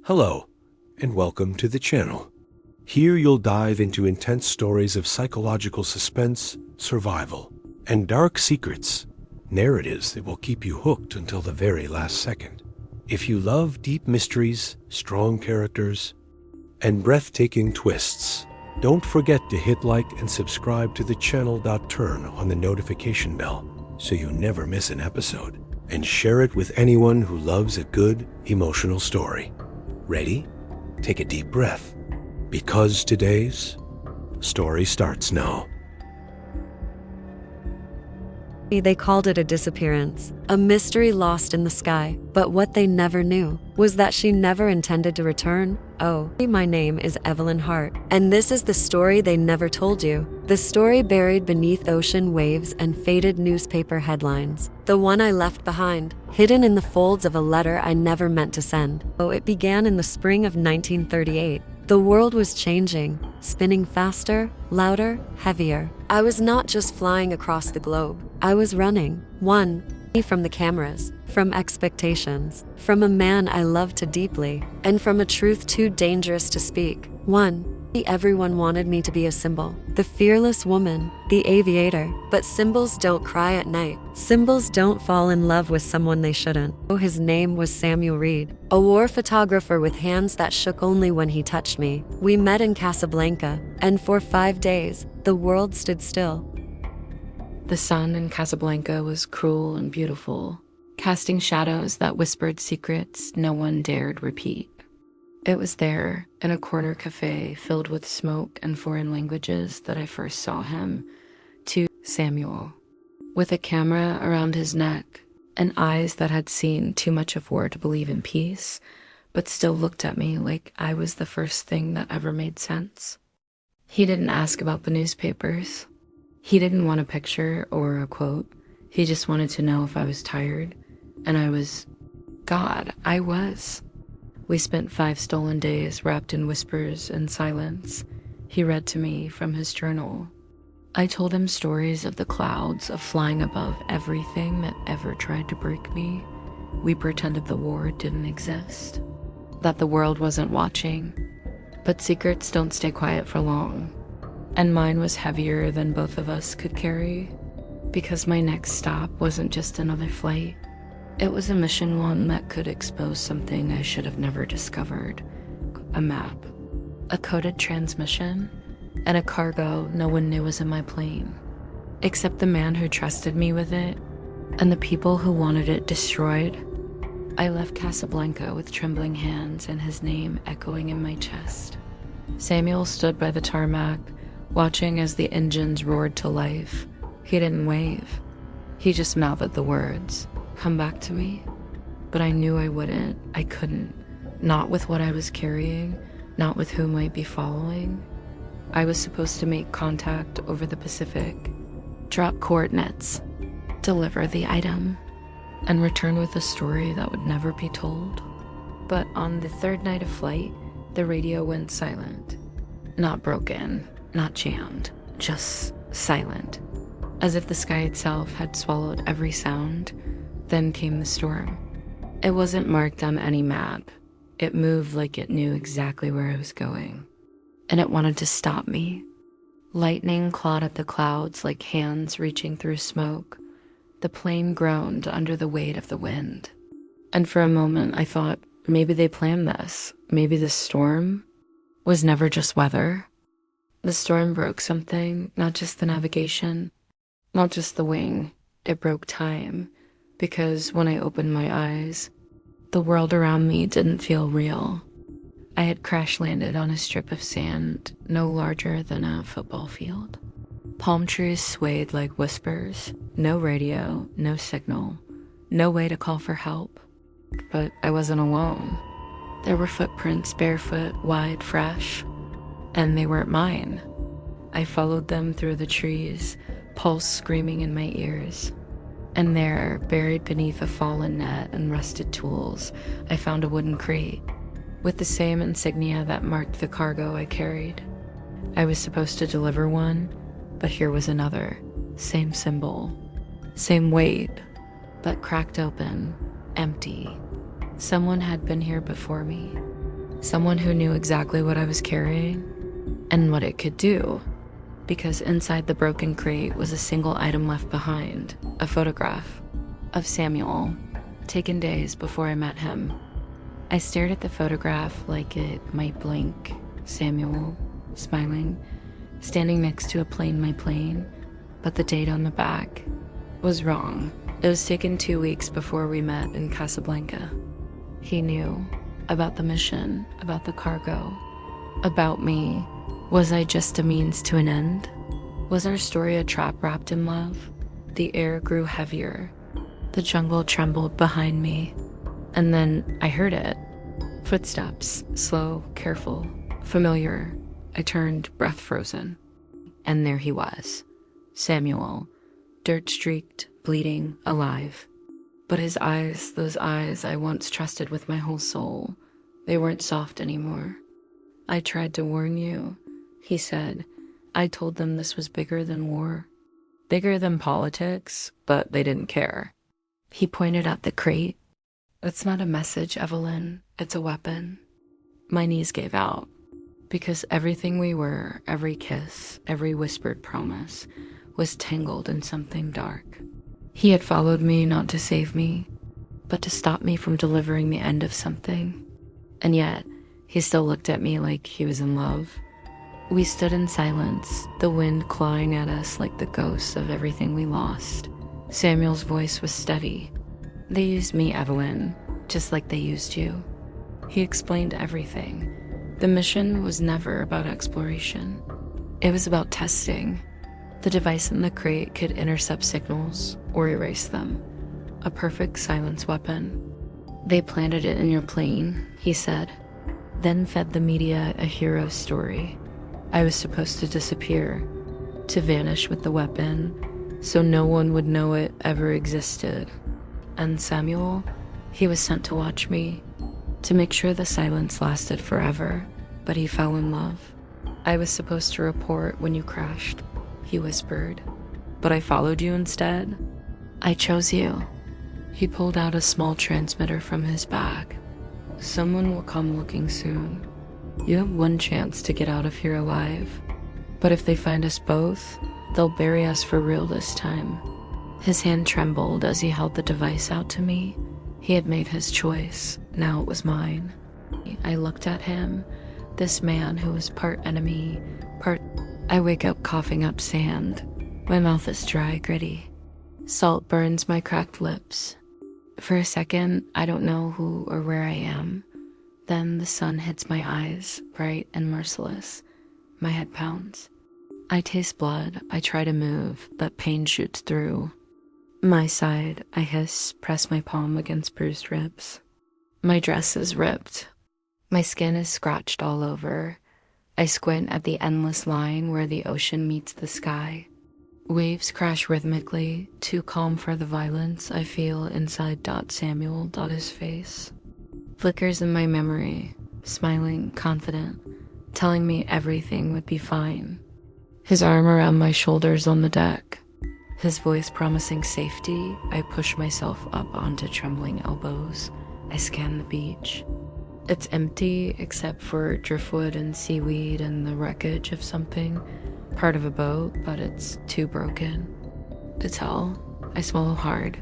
Hello, and welcome to the channel. Here you'll dive into intense stories of psychological suspense, survival, and dark secrets, narratives that will keep you hooked until the very last second. If you love deep mysteries, strong characters, and breathtaking twists, don't forget to hit like and subscribe to the channel. Turn on the notification bell so you never miss an episode, and share it with anyone who loves a good, emotional story. Ready? Take a deep breath, because today's story starts now. They called it a disappearance, a mystery lost in the sky. But what they never knew was that she never intended to return. Oh, my name is Evelyn Hart, and this is the story they never told you. The story buried beneath ocean waves and faded newspaper headlines. The one I left behind, hidden in the folds of a letter I never meant to send. Oh, it began in the spring of 1938. The world was changing, spinning faster, louder, heavier. I was not just flying across the globe. I was running, from the cameras, from expectations, from a man I loved too deeply, and from a truth too dangerous to speak. Everyone wanted me to be a symbol, the fearless woman, the aviator. But symbols don't cry at night. Symbols don't fall in love with someone they shouldn't. Oh, his name was Samuel Reed, a war photographer with hands that shook only when he touched me. We met in Casablanca, and for 5 days, the world stood still. The sun in Casablanca was cruel and beautiful, casting shadows that whispered secrets no one dared repeat. It was there, in a corner cafe filled with smoke and foreign languages, that I first saw him, Samuel, with a camera around his neck and eyes that had seen too much of war to believe in peace, but still looked at me like I was the first thing that ever made sense. He didn't ask about the newspapers. He didn't want a picture or a quote. He just wanted to know if I was tired, and I was. We spent 5 stolen days wrapped in whispers and silence. He read to me from his journal. I told him stories of the clouds, of flying above everything that ever tried to break me. We pretended the war didn't exist, that the world wasn't watching. But secrets don't stay quiet for long, and mine was heavier than both of us could carry, because my next stop wasn't just another flight. It was a mission, one that could expose something I should have never discovered. A map, a coded transmission, and a cargo no one knew was in my plane, except the man who trusted me with it, and the people who wanted it destroyed. I left Casablanca with trembling hands and his name echoing in my chest. Samuel stood by the tarmac, watching as the engines roared to life. He didn't wave. He just mouthed the words, "Come back to me." But I knew I wouldn't. I couldn't. Not with what I was carrying, not with whom I'd be following. I was supposed to make contact over the Pacific, drop coordinates, deliver the item, and return with a story that would never be told. But on the 3rd night of flight, the radio went silent. Not broken, not jammed, just silent, as if the sky itself had swallowed every sound. Then came the storm. It wasn't marked on any map. It moved like it knew exactly where I was going, and it wanted to stop me. Lightning clawed at the clouds like hands reaching through smoke. The plane groaned under the weight of the wind. And for a moment, I thought, maybe they planned this. Maybe the storm was never just weather. The storm broke something, not just the navigation, not just the wing. It broke time. Because when I opened my eyes, the world around me didn't feel real. I had crash-landed on a strip of sand no larger than a football field. Palm trees swayed like whispers. No radio, no signal, no way to call for help. But I wasn't alone. There were footprints, barefoot, wide, fresh, and they weren't mine. I followed them through the trees, pulse screaming in my ears. And there, buried beneath a fallen net and rusted tools, I found a wooden crate with the same insignia that marked the cargo I carried. I was supposed to deliver one, but here was another. Same symbol, same weight, but cracked open, empty. Someone had been here before me. Someone who knew exactly what I was carrying and what it could do. Because inside the broken crate was a single item left behind, a photograph of Samuel, taken days before I met him. I stared at the photograph like it might blink. Samuel, smiling, standing next to my plane, but the date on the back was wrong. It was taken 2 weeks before we met in Casablanca. He knew about the mission, about the cargo, about me. Was I just a means to an end? Was our story a trap wrapped in love? The air grew heavier. The jungle trembled behind me. And then I heard it. Footsteps, slow, careful, familiar. I turned, breath frozen. And there he was. Samuel, dirt-streaked, bleeding, alive. But his eyes, those eyes I once trusted with my whole soul, they weren't soft anymore. I tried to warn you, he said. I told them this was bigger than war. Bigger than politics, but they didn't care. He pointed at the crate. It's not a message, Evelyn. It's a weapon. My knees gave out. Because everything we were, every kiss, every whispered promise, was tangled in something dark. He had followed me not to save me, but to stop me from delivering the end of something. And yet, he still looked at me like he was in love. We stood in silence, the wind clawing at us like the ghosts of everything we lost. Samuel's voice was steady. They used me, Evelyn, just like they used you. He explained everything. The mission was never about exploration. It was about testing. The device in the crate could intercept signals or erase them. A perfect silence weapon. They planted it in your plane, he said, then fed the media a hero story. I was supposed to disappear, to vanish with the weapon, so no one would know it ever existed. And Samuel, he was sent to watch me, to make sure the silence lasted forever, but he fell in love. I was supposed to report when you crashed, he whispered, but I followed you instead. I chose you. He pulled out a small transmitter from his bag. Someone will come looking soon. You have one chance to get out of here alive, but if they find us both, they'll bury us for real this time. His hand trembled as he held the device out to me. He had made his choice, now it was mine. I looked at him, this man who was part enemy, part... I wake up coughing up sand. My mouth is dry, gritty. Salt burns my cracked lips. For a second, I don't know who or where I am. Then the sun hits my eyes, bright and merciless. My head pounds. I taste blood. I try to move, but pain shoots through. My side, I hiss, press my palm against bruised ribs. My dress is ripped. My skin is scratched all over. I squint at the endless line where the ocean meets the sky. Waves crash rhythmically, too calm for the violence I feel inside Samuel. His face flickers in my memory, smiling, confident, telling me everything would be fine. His arm around my shoulders on the deck, his voice promising safety. I push myself up onto trembling elbows. I scan the beach. It's empty except for driftwood and seaweed and the wreckage of something. Part of a boat, but it's too broken to tell. I swallow hard.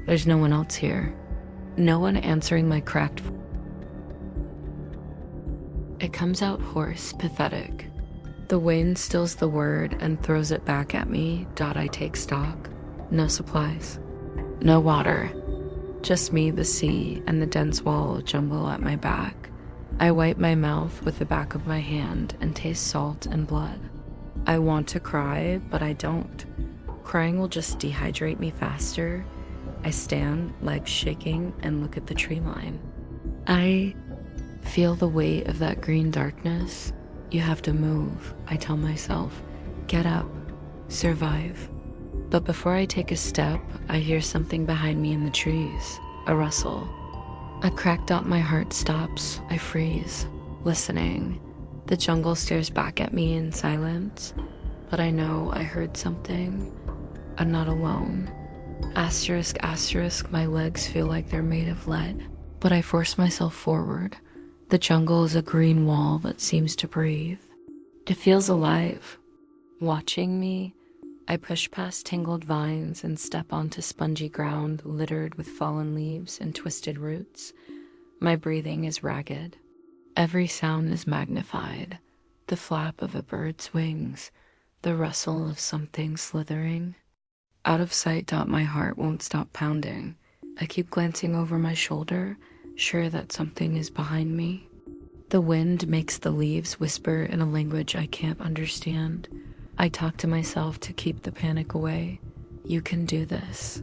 There's no one else here. No one answering my cracked voice. It comes out hoarse, pathetic. The wind stills the word and throws it back at me. I take stock. No supplies. No water. Just me, the sea, and the dense wall jumble at my back. I wipe my mouth with the back of my hand and taste salt and blood. I want to cry, but I don't. Crying will just dehydrate me faster. I stand, legs shaking, and look at the tree line. I feel the weight of that green darkness. You have to move, I tell myself. Get up. Survive. But before I take a step, I hear something behind me in the trees. A rustle. A crack dot, my heart stops. I freeze, listening. The jungle stares back at me in silence, but I know I heard something. I'm not alone. Asterisk, asterisk, my legs feel like they're made of lead, but I force myself forward. The jungle is a green wall that seems to breathe. It feels alive. Watching me, I push past tangled vines and step onto spongy ground littered with fallen leaves and twisted roots. My breathing is ragged. Every sound is magnified. The flap of a bird's wings, the rustle of something slithering. Out of sight, my heart won't stop pounding. I keep glancing over my shoulder, sure that something is behind me. The wind makes the leaves whisper in a language I can't understand. I talk to myself to keep the panic away. You can do this.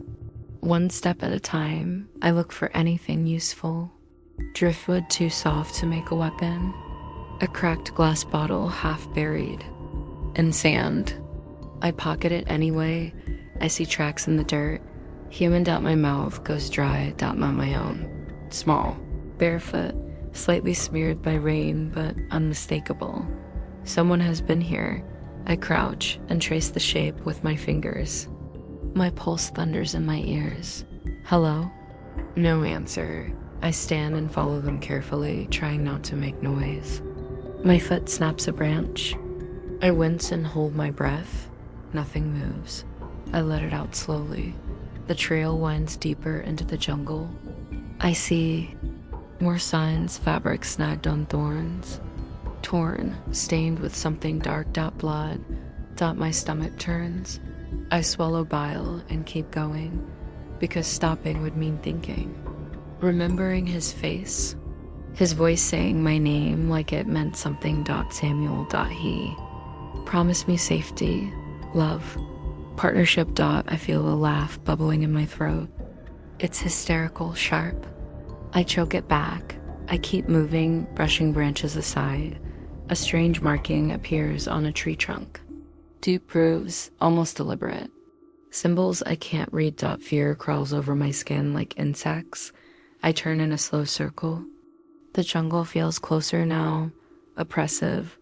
One step at a time, I look for anything useful. Driftwood too soft to make a weapon. A cracked glass bottle half buried in sand. I pocket it anyway. I see tracks in the dirt. Human my mouth goes dry on my own. Small, barefoot, slightly smeared by rain, but unmistakable. Someone has been here. I crouch and trace the shape with my fingers. My pulse thunders in my ears. Hello? No answer. I stand and follow them carefully, trying not to make noise. My foot snaps a branch. I wince and hold my breath. Nothing moves. I let it out slowly. The trail winds deeper into the jungle. I see more signs, fabric snagged on thorns. Torn, stained with something dark. Blood. My stomach turns. I swallow bile and keep going, because stopping would mean thinking. Remembering his face, his voice saying my name like it meant something. Samuel. He. Promise me safety, love, partnership. I feel a laugh bubbling in my throat. It's hysterical, sharp. I choke it back. I keep moving, brushing branches aside. A strange marking appears on a tree trunk. Proves almost deliberate. Symbols I can't read. Fear crawls over my skin like insects. I turn in a slow circle. The jungle feels closer now, oppressive,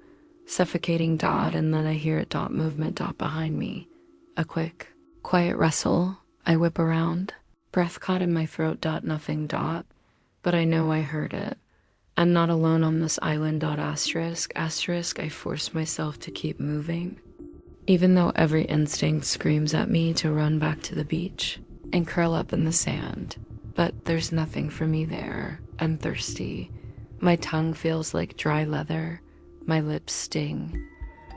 suffocating. And then I hear a movement behind me. A quick, quiet rustle. I whip around, breath caught in my throat. Nothing. But I know I heard it. I'm not alone on this island. Asterisk. I force myself to keep moving, even though every instinct screams at me to run back to the beach and curl up in the sand. But there's nothing for me there. I'm thirsty. My tongue feels like dry leather. My lips sting.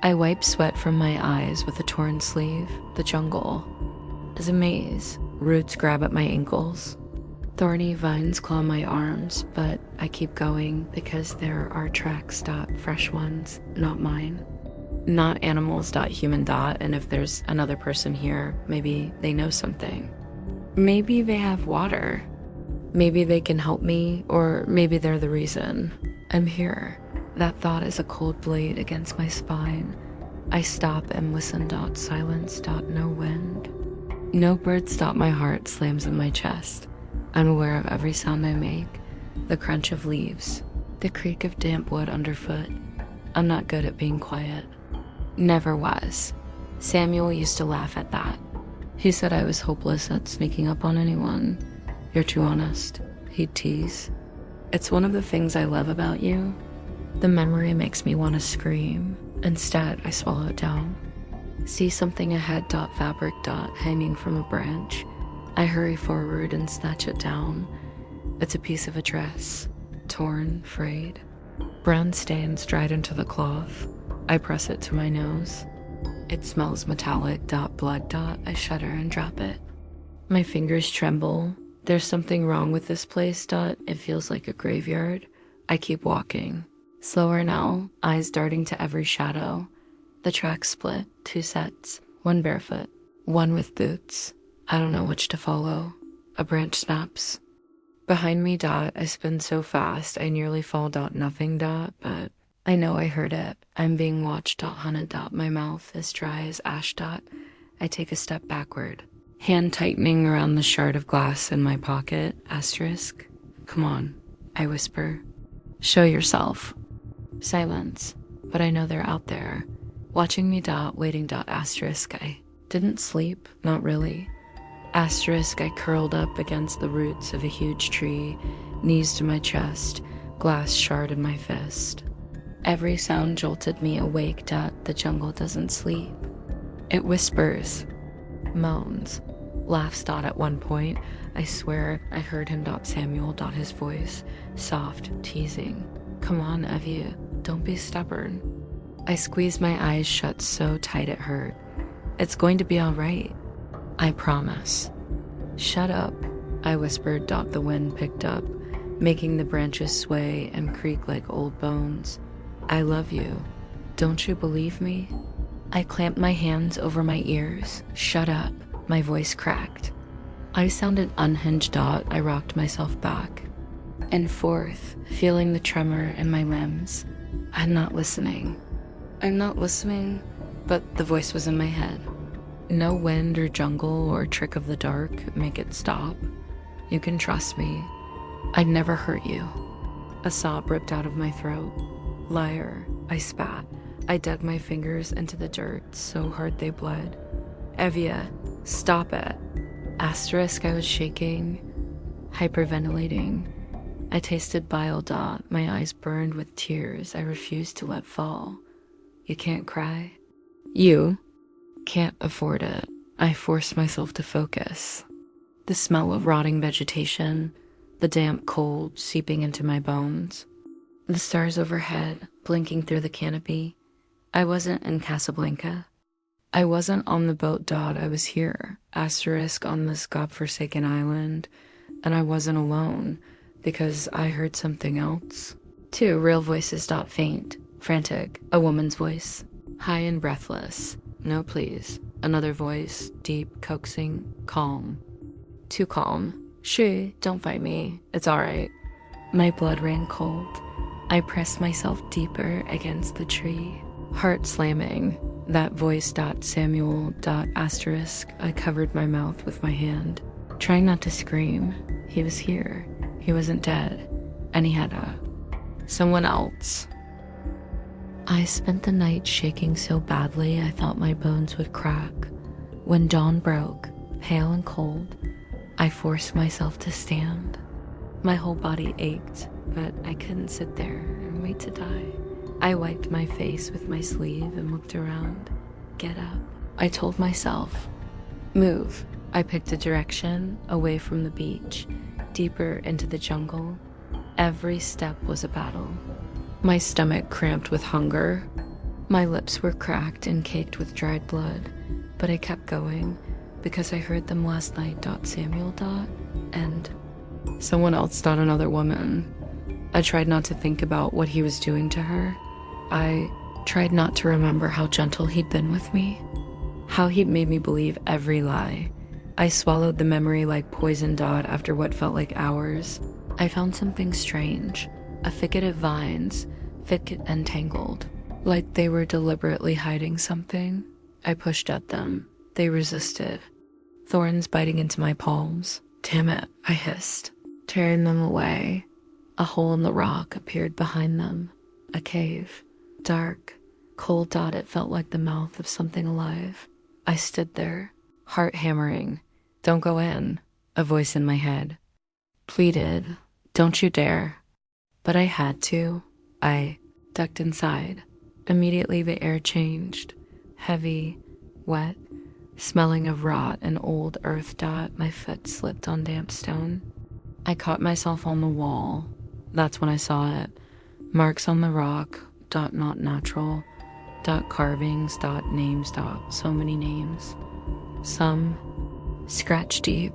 I wipe sweat from my eyes with a torn sleeve. The jungle is a maze. Roots grab at my ankles. Thorny vines claw my arms, but I keep going because there are tracks. Fresh ones, not mine. Not animals. Human. And if there's another person here, maybe they know something. Maybe they have water. Maybe they can help me, or maybe they're the reason I'm here. That thought is a cold blade against my spine. I stop and listen. Silence. No wind. No birds. My heart slams in my chest. Unaware of every sound I make. The crunch of leaves. The creak of damp wood underfoot. I'm not good at being quiet. Never was. Samuel used to laugh at that. He said I was hopeless at sneaking up on anyone. You're too honest, he'd tease. It's one of the things I love about you. The memory makes me want to scream. Instead, I swallow it down. See something ahead. Fabric. Hanging from a branch. I hurry forward and snatch it down. It's a piece of a dress, torn, frayed. Brown stains dried into the cloth. I press it to my nose. It smells metallic. Blood. I shudder and drop it. My fingers tremble. There's something wrong with this place. It feels like a graveyard. I keep walking. Slower now, eyes darting to every shadow. The tracks split, 2 sets, one barefoot, one with boots. I don't know which to follow. A branch snaps. Behind me. I spin so fast I nearly fall. Nothing. But I know I heard it. I'm being watched. Hunted. My mouth is dry as ash. I take a step backward. Hand tightening around the shard of glass in my pocket. Asterisk. Come on, I whisper. Show yourself. Silence. But I know they're out there. Watching me. Waiting. Asterisk. I didn't sleep. Not really. Asterisk. I curled up against the roots of a huge tree, knees to my chest, glass shard in my fist. Every sound jolted me awake. The jungle doesn't sleep. It whispers, moans, laughs. At one point, I swear I heard him. Samuel. His voice, soft, teasing. Come on, Evie, don't be stubborn. I squeezed my eyes shut so tight it hurt. It's going to be all right. I promise. Shut up, I whispered. The wind picked up, making the branches sway and creak like old bones. I love you. Don't you believe me? I clamped my hands over my ears. Shut up, my voice cracked. I sounded unhinged. I rocked myself back and forth, feeling the tremor in my limbs. I'm not listening, but the voice was in my head. No wind or jungle or trick of the dark make it stop. You can trust me. I'd never hurt you. A sob ripped out of my throat. Liar, I spat. I dug my fingers into the dirt so hard they bled. Evia, stop it. Asterisk, I was shaking, hyperventilating. I tasted bile. My eyes burned with tears I refused to let fall. You can't cry. You can't afford it. I forced myself to focus. The smell of rotting vegetation, the damp cold seeping into my bones. The stars overhead, blinking through the canopy. I wasn't in Casablanca. I wasn't on the boat. I was here, asterisk, on this godforsaken island. And I wasn't alone, because I heard something else. Two real voices. Faint, frantic, a woman's voice. High and breathless. No, please. Another voice, deep, coaxing, calm. Too calm. Shh, don't fight me. It's all right. My blood ran cold. I pressed myself deeper against the tree. Heart slamming. That voice. Samuel. Asterisk. I covered my mouth with my hand, trying not to scream. He was here. He wasn't dead. And he had someone else. I spent the night shaking so badly I thought my bones would crack. When dawn broke, pale and cold, I forced myself to stand. My whole body ached, but I couldn't sit there and wait to die. I wiped my face with my sleeve and looked around. Get up, I told myself. Move. I picked a direction away from the beach, deeper into the jungle. Every step was a battle. My stomach cramped with hunger. My lips were cracked and caked with dried blood, but I kept going because I heard them last night. Samuel. And someone else. Another woman. I tried not to think about what he was doing to her. I tried not to remember how gentle he'd been with me, how he'd made me believe every lie. I swallowed the memory like poison. After what felt like hours, I found something strange. A thicket of vines, thick and tangled, like they were deliberately hiding something. I pushed at them. They resisted, thorns biting into my palms. Damn it, I hissed, tearing them away. A hole in the rock appeared behind them. A cave, dark, cold. It felt like the mouth of something alive. I stood there, heart hammering. Don't go in, a voice in my head pleaded. Don't you dare. But I had to. I ducked inside. Immediately the air changed. Heavy, wet, smelling of rot and old earth. My foot slipped on damp stone. I caught myself on the wall. That's when I saw it. Marks on the rock. Not natural. Carvings. Names. So many names. Some scratched deep,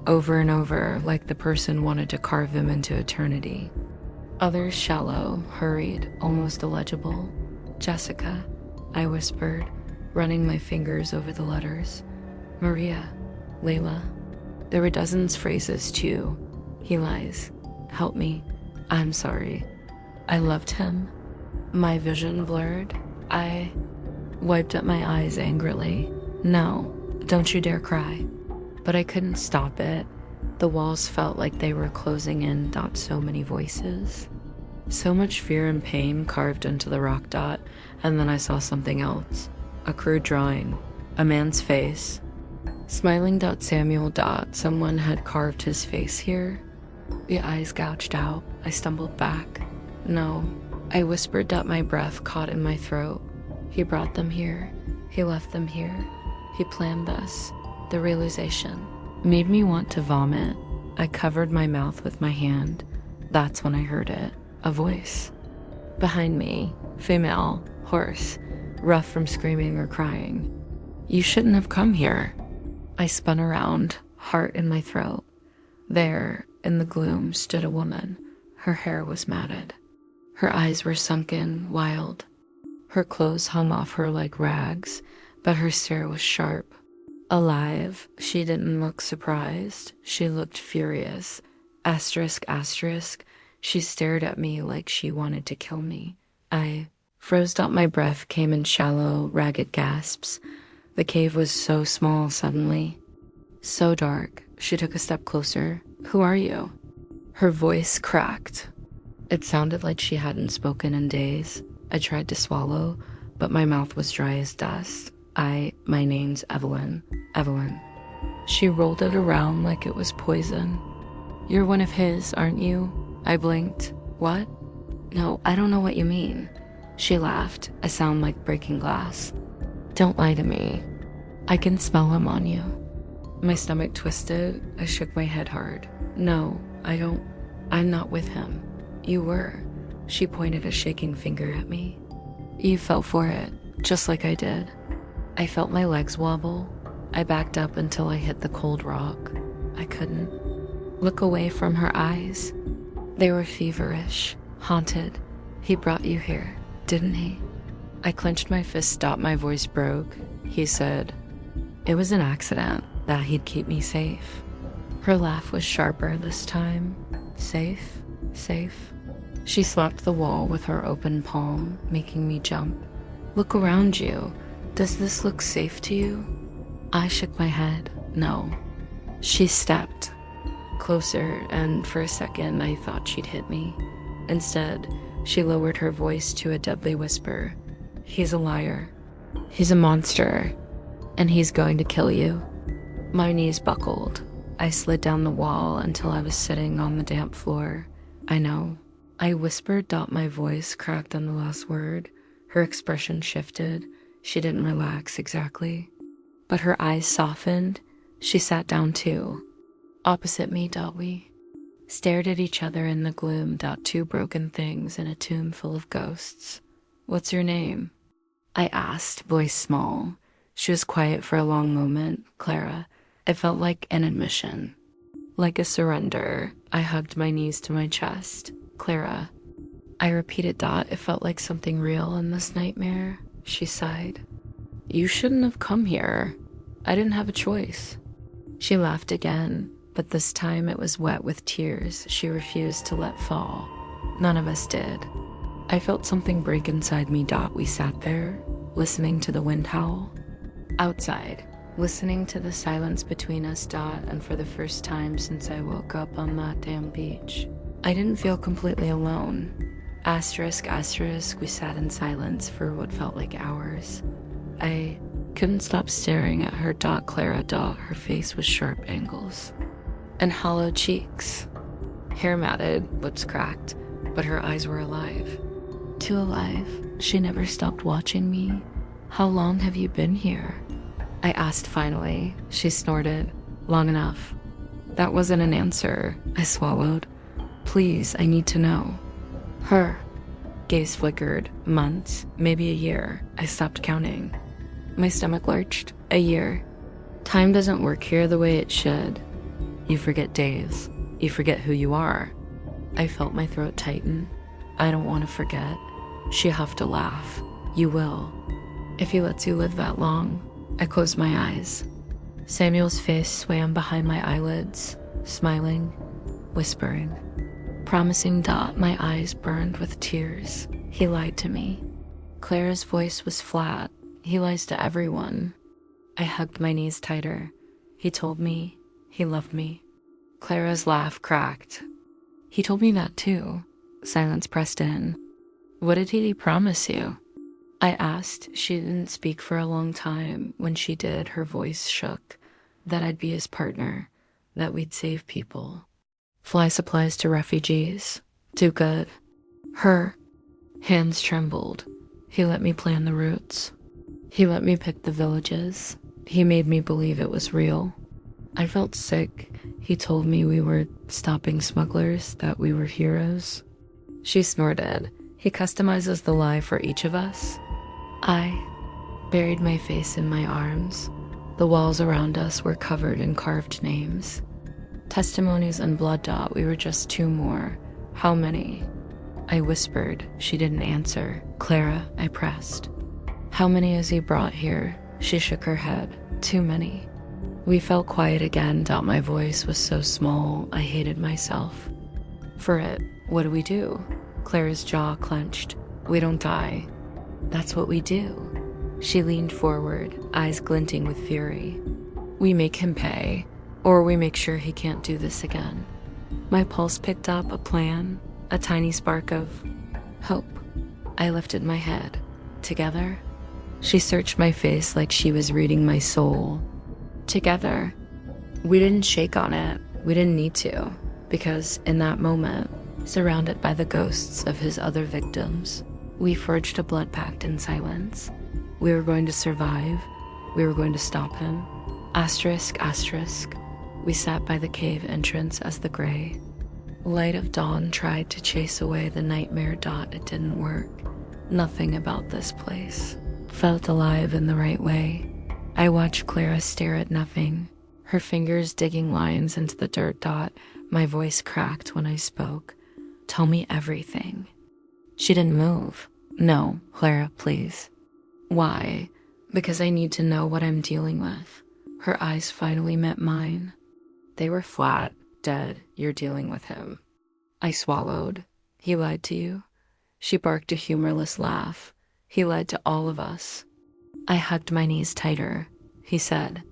over and over, like the person wanted to carve them into eternity. Others shallow, hurried, almost illegible. Jessica, I whispered, running my fingers over the letters. Maria, Layla. There were dozens phrases too. He lies. Help me. I'm sorry. I loved him. My vision blurred. I wiped at my eyes angrily. No, don't you dare cry. But I couldn't stop it. The walls felt like they were closing in. So many voices. So much fear and pain carved into the rock. And then I saw something else. A crude drawing. A man's face. Smiling. Samuel. Someone had carved his face here. The eyes gouged out. I stumbled back. No. I whispered that my breath caught in my throat. He brought them here. He left them here. He planned this. The realization made me want to vomit. I covered my mouth with my hand. That's when I heard it. A voice. Behind me, female, hoarse, rough from screaming or crying. You shouldn't have come here. I spun around, heart in my throat. There, in the gloom, stood a woman. Her hair was matted. Her eyes were sunken, wild. Her clothes hung off her like rags, but her stare was sharp. Alive, she didn't look surprised. She looked furious. Asterisk, asterisk. She stared at me like she wanted to kill me. I froze up. My breath came in shallow, ragged gasps. The cave was so small suddenly. So dark. She took a step closer. Who are you? Her voice cracked. It sounded like she hadn't spoken in days. I tried to swallow, but my mouth was dry as dust. My name's Evelyn. Evelyn. She rolled it around like it was poison. You're one of his, aren't you? I blinked. What? No, I don't know what you mean. She laughed, a sound like breaking glass. Don't lie to me. I can smell him on you. My stomach twisted. I shook my head hard. No, I don't. I'm not with him. You were. She pointed a shaking finger at me. You fell for it, just like I did. I felt my legs wobble. I backed up until I hit the cold rock. I couldn't look away from her eyes. They were feverish, haunted. He brought you here, didn't he? I clenched my fist, stopped. My voice broke. He said, it was an accident, that he'd keep me safe. Her laugh was sharper this time. Safe, safe. She slapped the wall with her open palm, making me jump. Look around you. Does this look safe to you? I shook my head. No. She stepped closer, and for a second I thought she'd hit me. Instead, she lowered her voice to a deadly whisper. He's a liar. He's a monster. And he's going to kill you. My knees buckled. I slid down the wall until I was sitting on the damp floor. I know. I whispered. My voice cracked on the last word. Her expression shifted. She didn't relax exactly. But her eyes softened. She sat down too. Opposite me. We stared at each other in the gloom. Two broken things in a tomb full of ghosts. What's your name? I asked, voice small. She was quiet for a long moment. Clara. It felt like an admission. Like a surrender. I hugged my knees to my chest. Clara. I repeated. It felt like something real in this nightmare. She sighed. You shouldn't have come here. I didn't have a choice. She laughed again, but this time it was wet with tears she refused to let fall. None of us did. I felt something break inside me. We sat there, listening to the wind howl. Outside, listening to the silence between us. And for the first time since I woke up on that damn beach, I didn't feel completely alone. Asterisk, asterisk, we sat in silence for what felt like hours. I couldn't stop staring at her. Clara. Her face was sharp angles and hollow cheeks. Hair matted, lips cracked, but her eyes were alive. Too alive. She never stopped watching me. How long have you been here? I asked finally. She snorted. Long enough. That wasn't an answer. I swallowed. Please, I need to know. Her gaze flickered. Months, maybe a year. I stopped counting. My stomach lurched. A year. Time doesn't work here the way it should. You forget days. You forget who you are. I felt my throat tighten. I don't want to forget. She huffed a laugh. You will. If he lets you live that long. I closed my eyes. Samuel's face swam behind my eyelids, smiling, whispering, promising. My eyes burned with tears. He lied to me. Clara's voice was flat. He lies to everyone. I hugged my knees tighter. He told me he loved me. Clara's laugh cracked. He told me that too. Silence pressed in. What did he promise you? I asked. She didn't speak for a long time. When she did, her voice shook. That I'd be his partner. That we'd save people. Fly supplies to refugees. Too good. Her hands trembled. He let me plan the routes. He let me pick the villages. He made me believe it was real. I felt sick. He told me we were stopping smugglers, that we were heroes. She snorted. He customizes the lie for each of us. I buried my face in my arms. The walls around us were covered in carved names. Testimonies and blood dot, we were just two more. How many? I whispered. She didn't answer. Clara, I pressed. How many has he brought here? She shook her head. Too many. We fell quiet again. Dot, my voice was so small, I hated myself. For it, what do we do? Clara's jaw clenched. We don't die. That's what we do. She leaned forward, eyes glinting with fury. We make him pay, or we make sure he can't do this again. My pulse picked up a plan, a tiny spark of hope. I lifted my head. Together? She searched my face like she was reading my soul. Together. We didn't shake on it. We didn't need to, because in that moment, surrounded by the ghosts of his other victims, we forged a blood pact in silence. We were going to survive. We were going to stop him. Asterisk, asterisk. We sat by the cave entrance as the gray light of dawn tried to chase away the nightmare. Dot, it didn't work. Nothing about this place felt alive in the right way. I watched Clara stare at nothing, her fingers digging lines into the dirt. Dot, my voice cracked when I spoke. Tell me everything. She didn't move. No, Clara, please. Why? Because I need to know what I'm dealing with. Her eyes finally met mine. They were flat, dead. You're dealing with him. I swallowed. He lied to you? She barked a humorless laugh. He lied to all of us. I hugged my knees tighter. He said,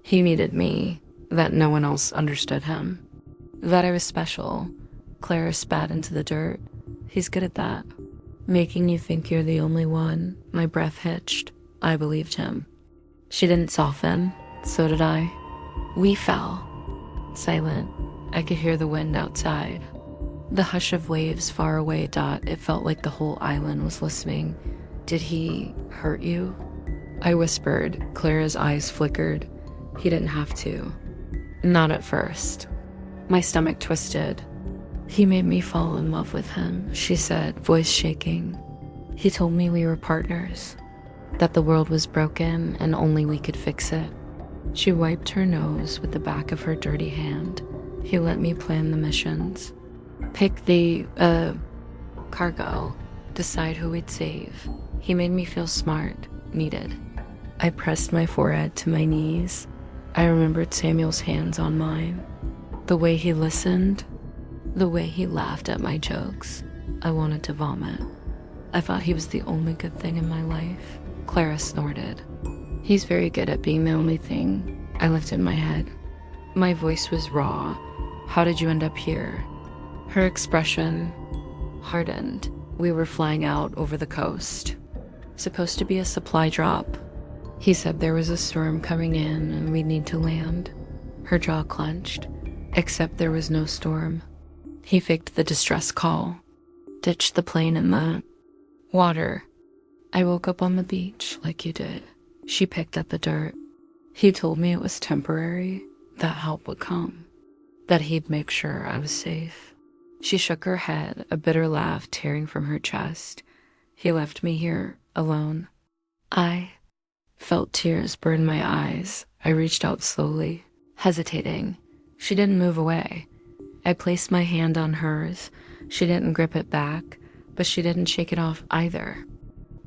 he needed me, that no one else understood him, that I was special. Clara spat into the dirt. He's good at that. Making you think you're the only one. My breath hitched. I believed him. She didn't soften. So did I. We fell. Silent. I could hear the wind outside. The hush of waves far away. Dot, it felt like the whole island was listening. Did he hurt you? I whispered. Clara's eyes flickered. He didn't have to. Not at first. My stomach twisted. He made me fall in love with him, she said, voice shaking. He told me we were partners, that the world was broken and only we could fix it. She wiped her nose with the back of her dirty hand. He let me plan the missions. Pick the, cargo. Decide who we'd save. He made me feel smart, needed. I pressed my forehead to my knees. I remembered Samuel's hands on mine. The way he listened. The way he laughed at my jokes. I wanted to vomit. I thought he was the only good thing in my life. Clara snorted. He's very good at being the only thing. I lifted my head. My voice was raw. How did you end up here? Her expression hardened. We were flying out over the coast. Supposed to be a supply drop. He said there was a storm coming in and we'd need to land. Her jaw clenched. Except there was no storm. He faked the distress call. Ditched the plane in the water. I woke up on the beach like you did. She picked at the dirt. He told me it was temporary, that help would come, that he'd make sure I was safe. She shook her head, a bitter laugh tearing from her chest. He left me here, alone. I felt tears burn my eyes. I reached out slowly, hesitating. She didn't move away. I placed my hand on hers. She didn't grip it back, but she didn't shake it off either.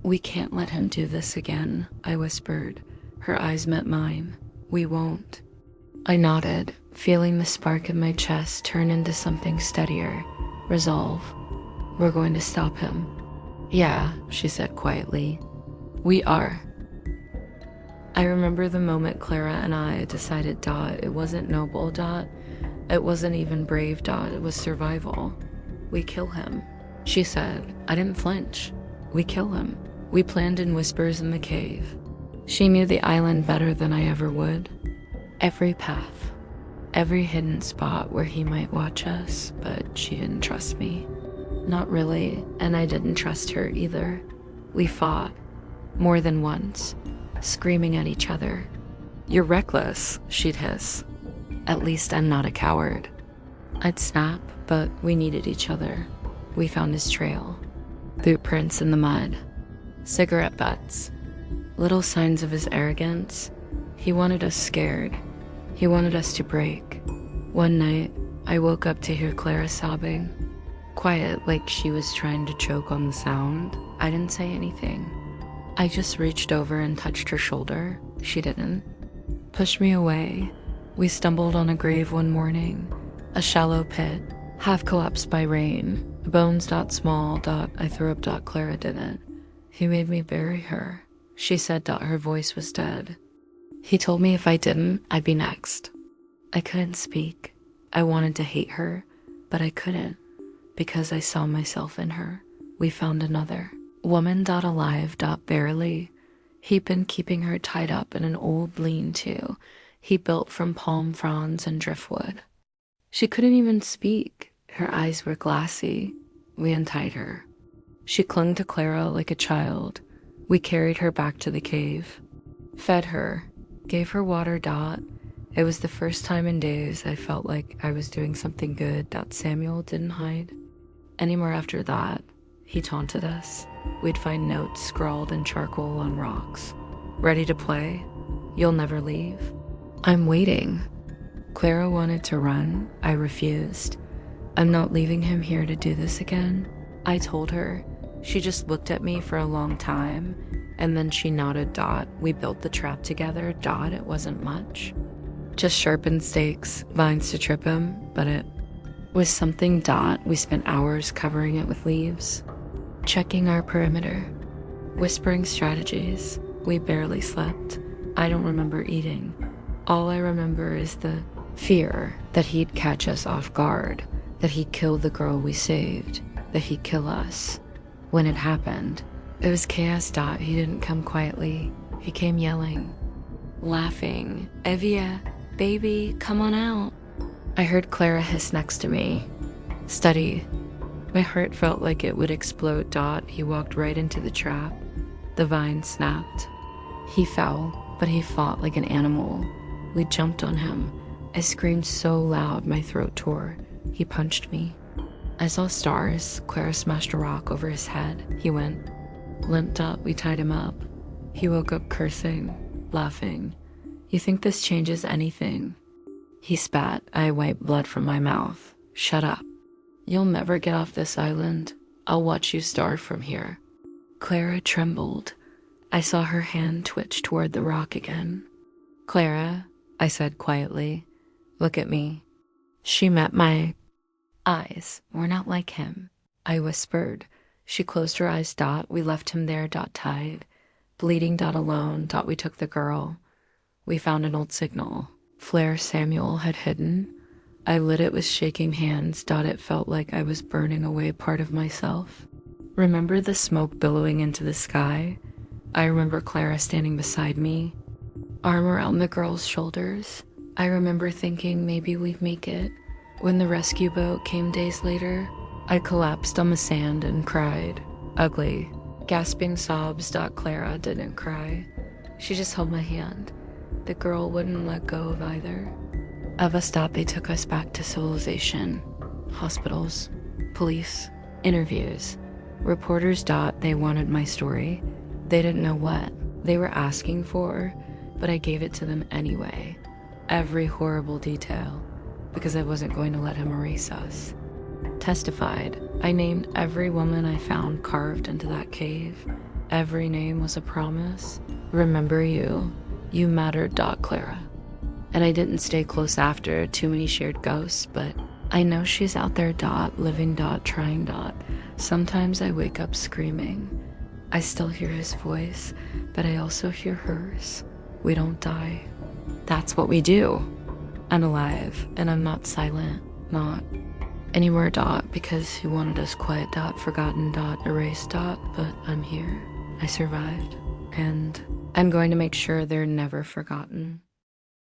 We can't let him do this again, I whispered. Her eyes met mine. We won't. I nodded, feeling the spark in my chest turn into something steadier. Resolve. We're going to stop him. Yeah, she said quietly. We are. I remember the moment Clara and I decided. It wasn't noble. It wasn't even brave. It was survival. We kill him. She said. I didn't flinch. We kill him. We planned in whispers in the cave. She knew the island better than I ever would. Every path. Every hidden spot where he might watch us, but she didn't trust me. Not really, and I didn't trust her either. We fought, more than once, screaming at each other. "You're reckless," she'd hiss. "At least I'm not a coward." I'd snap, but we needed each other. We found his trail. Boot prints in the mud. Cigarette butts. Little signs of his arrogance. He wanted us scared. He wanted us to break. One night, I woke up to hear Clara sobbing. Quiet, like she was trying to choke on the sound. I didn't say anything. I just reached over and touched her shoulder. She didn't. Pushed me away. We stumbled on a grave one morning. A shallow pit, half collapsed by rain. Bones .small. I threw up. Clara didn't. He made me bury her. She said her voice was dead. He told me if I didn't, I'd be next. I couldn't speak. I wanted to hate her, but I couldn't, because I saw myself in her. We found another. Woman alive barely. He'd been keeping her tied up in an old lean-to he built from palm fronds and driftwood. She couldn't even speak. Her eyes were glassy. We untied her. She clung to Clara like a child. We carried her back to the cave. Fed her. Gave her water. It was the first time in days I felt like I was doing something good that Samuel didn't hide. Anymore after that, he taunted us. We'd find notes scrawled in charcoal on rocks. "Ready to play? You'll never leave." "I'm waiting." Clara wanted to run. I refused. "I'm not leaving him here to do this again," I told her. She just looked at me for a long time, and then she nodded. We built the trap together. It wasn't much. Just sharpened stakes, vines to trip him, but it was something. We spent hours covering it with leaves, checking our perimeter, whispering strategies. We barely slept. I don't remember eating. All I remember is the fear that he'd catch us off guard, that he'd kill the girl we saved, that he'd kill us. When it happened, it was chaos. He didn't come quietly. He came yelling, laughing. "Evia, baby, come on out." I heard Clara hiss next to me. "Steady." My heart felt like it would explode. He walked right into the trap. The vine snapped. He fell, but he fought like an animal. We jumped on him. I screamed so loud my throat tore. He punched me. I saw stars. Clara smashed a rock over his head. He went limped up. We tied him up. He woke up cursing, laughing. "You think this changes anything?" He spat. I wiped blood from my mouth. "Shut up. You'll never get off this island. I'll watch you starve from here." Clara trembled. I saw her hand twitch toward the rock again. "Clara," I said quietly, "look at me." She met my eyes. "We're not like him," I whispered. She closed her eyes. We left him there. Tied. Bleeding. Alone. We took the girl. We found an old signal. Flare Samuel had hidden. I lit it with shaking hands. It felt like I was burning away part of myself. Remember the smoke billowing into the sky? I remember Clara standing beside me, arm around the girl's shoulders. I remember thinking maybe we'd make it. When the rescue boat came days later, I collapsed on the sand and cried. Ugly, gasping sobs. Clara didn't cry. She just held my hand. The girl wouldn't let go of either. Of us. They took us back to civilization. Hospitals, police, interviews, reporters. They wanted my story. They didn't know what they were asking for, but I gave it to them anyway. Every horrible detail, because I wasn't going to let him erase us. Testified. I named every woman I found carved into that cave. Every name was a promise. Remember you. You mattered. Clara. And I didn't stay close after. Too many shared ghosts, but I know she's out there. Living. Trying. Sometimes I wake up screaming. I still hear his voice, but I also hear hers. We don't die. That's what we do. I'm alive, and I'm not silent. Not anymore. Because he wanted us quiet. Forgotten. Erased. But I'm here. I survived, and I'm going to make sure they're never forgotten.